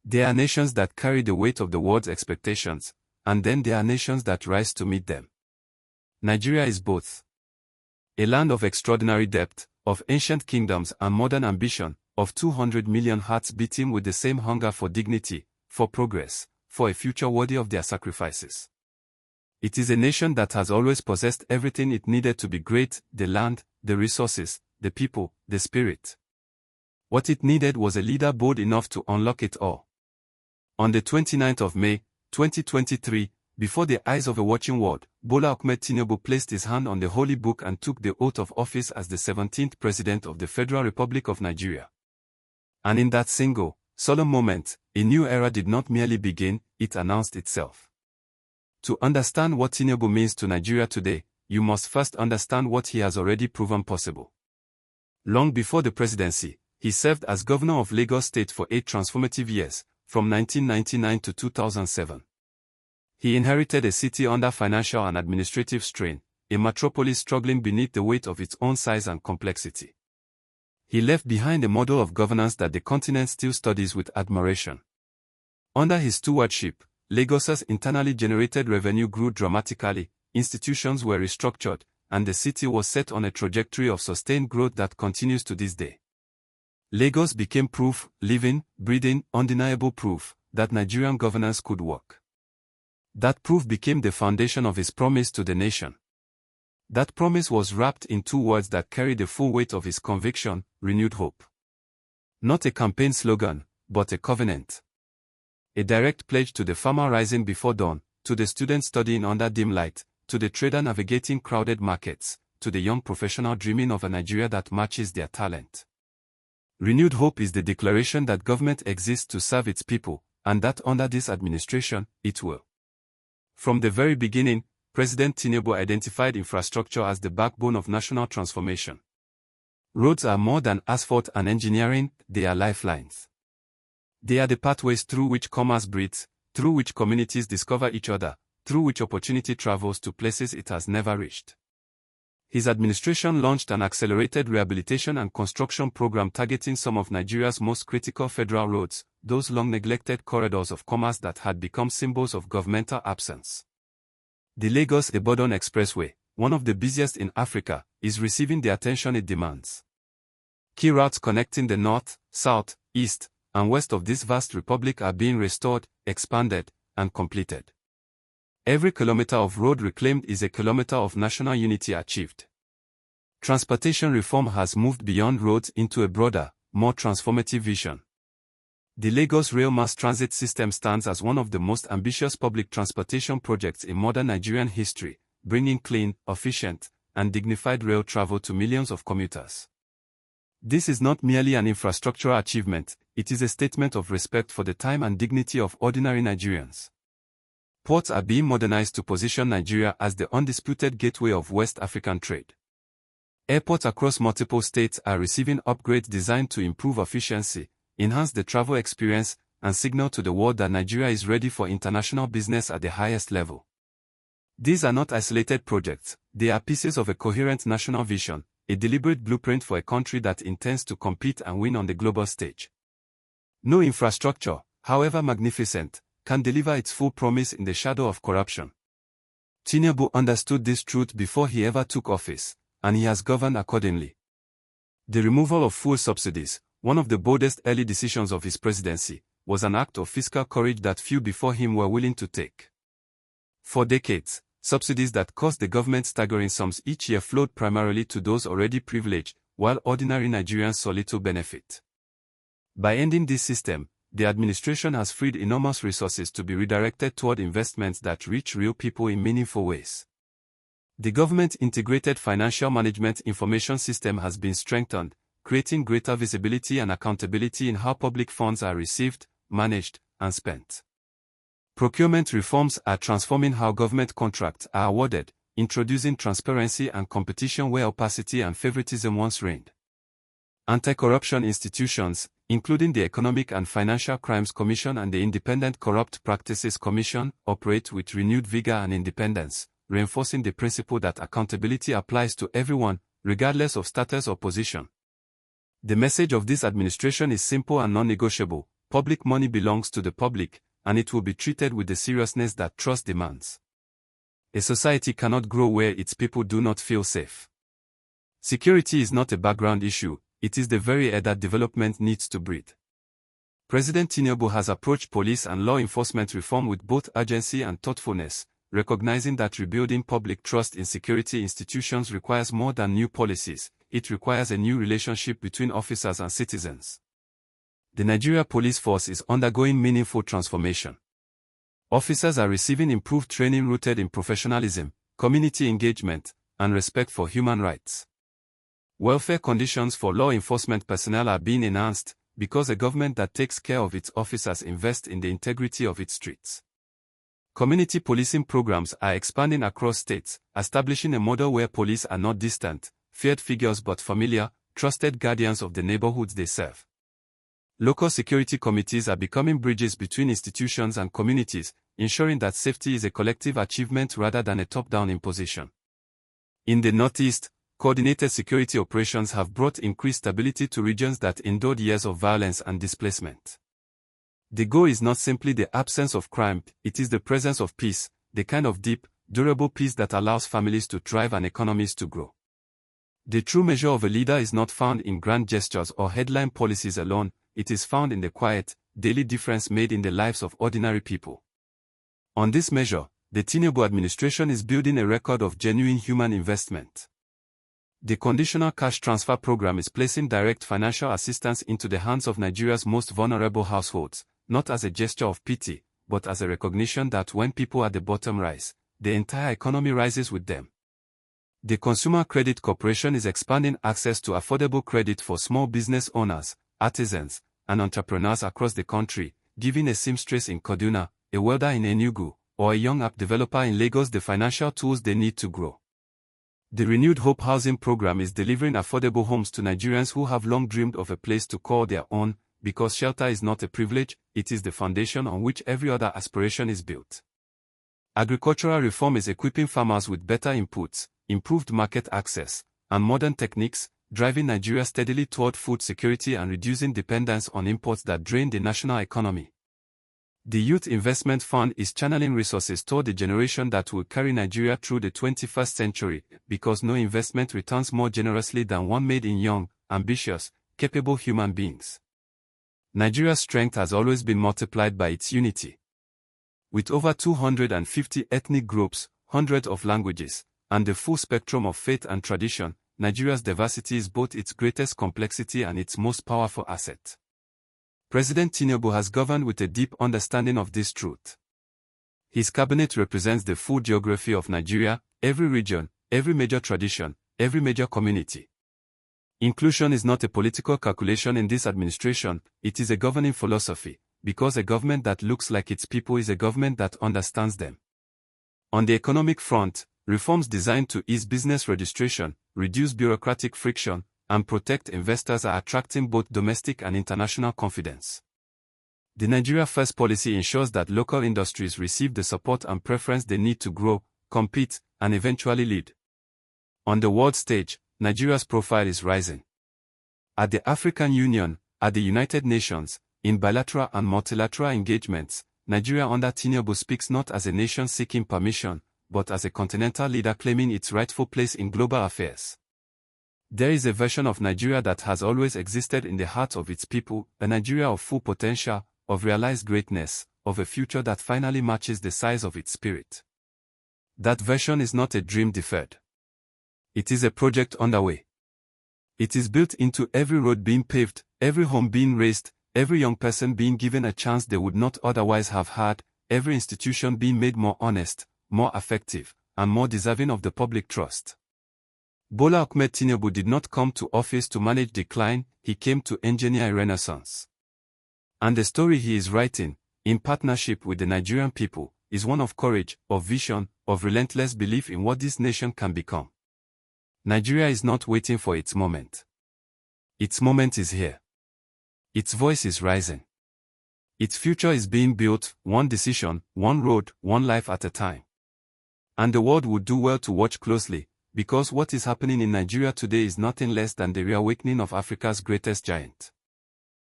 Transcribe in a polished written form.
There are nations that carry the weight of the world's expectations, and then there are nations that rise to meet them. Nigeria is both. A land of extraordinary depth, of ancient kingdoms and modern ambition, of 200 million hearts beating with the same hunger for dignity, for progress, for a future worthy of their sacrifices. It is a nation that has always possessed everything it needed to be great: the land, the resources, the people, the spirit. What it needed was a leader bold enough to unlock it all. On the 29th of May, 2023, before the eyes of a watching world, Bola Ahmed Tinubu placed his hand on the holy book and took the oath of office as the 17th President of the Federal Republic of Nigeria. And in that single, solemn moment, a new era did not merely begin, it announced itself. To understand what Tinubu means to Nigeria today, you must first understand what he has already proven possible. Long before the presidency, he served as governor of Lagos State for 8 transformative years, from 1999 to 2007. He inherited a city under financial and administrative strain, a metropolis struggling beneath the weight of its own size and complexity. He left behind a model of governance that the continent still studies with admiration. Under his stewardship, Lagos's internally generated revenue grew dramatically, institutions were restructured, and the city was set on a trajectory of sustained growth that continues to this day. Lagos became proof, living, breathing, undeniable proof, that Nigerian governance could work. That proof became the foundation of his promise to the nation. That promise was wrapped in 2 words that carry the full weight of his conviction: renewed hope. Not a campaign slogan, but a covenant. A direct pledge to the farmer rising before dawn, to the student studying under dim light, to the trader navigating crowded markets, to the young professional dreaming of a Nigeria that matches their talent. Renewed hope is the declaration that government exists to serve its people, and that under this administration, it will. From the very beginning, President Tinubu identified infrastructure as the backbone of national transformation. Roads are more than asphalt and engineering, they are lifelines. They are the pathways through which commerce breathes, through which communities discover each other, through which opportunity travels to places it has never reached. His administration launched an accelerated rehabilitation and construction program targeting some of Nigeria's most critical federal roads, those long-neglected corridors of commerce that had become symbols of governmental absence. The Lagos-Ibadan Expressway, one of the busiest in Africa, is receiving the attention it demands. Key routes connecting the north, south, east, and west of this vast republic are being restored, expanded, and completed. Every kilometer of road reclaimed is a kilometer of national unity achieved. Transportation reform has moved beyond roads into a broader, more transformative vision. The Lagos Rail Mass Transit System stands as one of the most ambitious public transportation projects in modern Nigerian history, bringing clean, efficient, and dignified rail travel to millions of commuters. This is not merely an infrastructural achievement, it is a statement of respect for the time and dignity of ordinary Nigerians. Ports are being modernized to position Nigeria as the undisputed gateway of West African trade. Airports across multiple states are receiving upgrades designed to improve efficiency, enhance the travel experience, and signal to the world that Nigeria is ready for international business at the highest level. These are not isolated projects, they are pieces of a coherent national vision, a deliberate blueprint for a country that intends to compete and win on the global stage. No infrastructure, however magnificent, can deliver its full promise in the shadow of corruption. Tinubu understood this truth before he ever took office, and he has governed accordingly. The removal of fuel subsidies, one of the boldest early decisions of his presidency, was an act of fiscal courage that few before him were willing to take. For decades, subsidies that cost the government staggering sums each year flowed primarily to those already privileged, while ordinary Nigerians saw little benefit. By ending this system, the administration has freed enormous resources to be redirected toward investments that reach real people in meaningful ways. The government integrated financial management information system has been strengthened, creating greater visibility and accountability in how public funds are received, managed, and spent. Procurement reforms are transforming how government contracts are awarded, introducing transparency and competition where opacity and favoritism once reigned. Anti-corruption institutions, including the Economic and Financial Crimes Commission and the Independent Corrupt Practices Commission, operate with renewed vigor and independence, reinforcing the principle that accountability applies to everyone, regardless of status or position. The message of this administration is simple and non-negotiable: public money belongs to the public, and it will be treated with the seriousness that trust demands. A society cannot grow where its people do not feel safe. Security is not a background issue, it is the very air that development needs to breathe. President Tinubu has approached police and law enforcement reform with both urgency and thoughtfulness, recognizing that rebuilding public trust in security institutions requires more than new policies, it requires a new relationship between officers and citizens. The Nigeria police force is undergoing meaningful transformation. Officers are receiving improved training rooted in professionalism, community engagement, and respect for human rights. Welfare conditions for law enforcement personnel are being enhanced, because a government that takes care of its officers invests in the integrity of its streets. Community policing programs are expanding across states, establishing a model where police are not distant, feared figures but familiar, trusted guardians of the neighborhoods they serve. Local security committees are becoming bridges between institutions and communities, ensuring that safety is a collective achievement rather than a top-down imposition. In the Northeast, coordinated security operations have brought increased stability to regions that endured years of violence and displacement. The goal is not simply the absence of crime, it is the presence of peace, the kind of deep, durable peace that allows families to thrive and economies to grow. The true measure of a leader is not found in grand gestures or headline policies alone, it is found in the quiet, daily difference made in the lives of ordinary people. On this measure, the Tinubu administration is building a record of genuine human investment. The Conditional Cash Transfer Program is placing direct financial assistance into the hands of Nigeria's most vulnerable households, not as a gesture of pity, but as a recognition that when people at the bottom rise, the entire economy rises with them. The Consumer Credit Corporation is expanding access to affordable credit for small business owners, artisans, and entrepreneurs across the country, giving a seamstress in Kaduna, a welder in Enugu, or a young app developer in Lagos the financial tools they need to grow. The Renewed Hope Housing Program is delivering affordable homes to Nigerians who have long dreamed of a place to call their own, because shelter is not a privilege, it is the foundation on which every other aspiration is built. Agricultural reform is equipping farmers with better inputs, improved market access, and modern techniques, driving Nigeria steadily toward food security and reducing dependence on imports that drain the national economy. The Youth Investment Fund is channeling resources toward the generation that will carry Nigeria through the 21st century, because no investment returns more generously than one made in young, ambitious, capable human beings. Nigeria's strength has always been multiplied by its unity. With over 250 ethnic groups, hundreds of languages, and the full spectrum of faith and tradition, Nigeria's diversity is both its greatest complexity and its most powerful asset. President Tinubu has governed with a deep understanding of this truth. His cabinet represents the full geography of Nigeria, every region, every major tradition, every major community. Inclusion is not a political calculation in this administration, it is a governing philosophy, because a government that looks like its people is a government that understands them. On the economic front, reforms designed to ease business registration, reduce bureaucratic friction, and protect investors are attracting both domestic and international confidence. The Nigeria First policy ensures that local industries receive the support and preference they need to grow, compete, and eventually lead. On the world stage, Nigeria's profile is rising. At the African Union, at the United Nations, in bilateral and multilateral engagements, Nigeria under Tinubu speaks not as a nation seeking permission, but as a continental leader claiming its rightful place in global affairs. There is a version of Nigeria that has always existed in the hearts of its people, a Nigeria of full potential, of realized greatness, of a future that finally matches the size of its spirit. That version is not a dream deferred. It is a project underway. It is built into every road being paved, every home being raised, every young person being given a chance they would not otherwise have had, every institution being made more honest, more effective, and more deserving of the public trust. Bola Ahmed Tinubu did not come to office to manage decline, he came to engineer a renaissance. And the story he is writing, in partnership with the Nigerian people, is one of courage, of vision, of relentless belief in what this nation can become. Nigeria is not waiting for its moment. Its moment is here. Its voice is rising. Its future is being built, one decision, one road, one life at a time. And the world would do well to watch closely, because what is happening in Nigeria today is nothing less than the reawakening of Africa's greatest giant.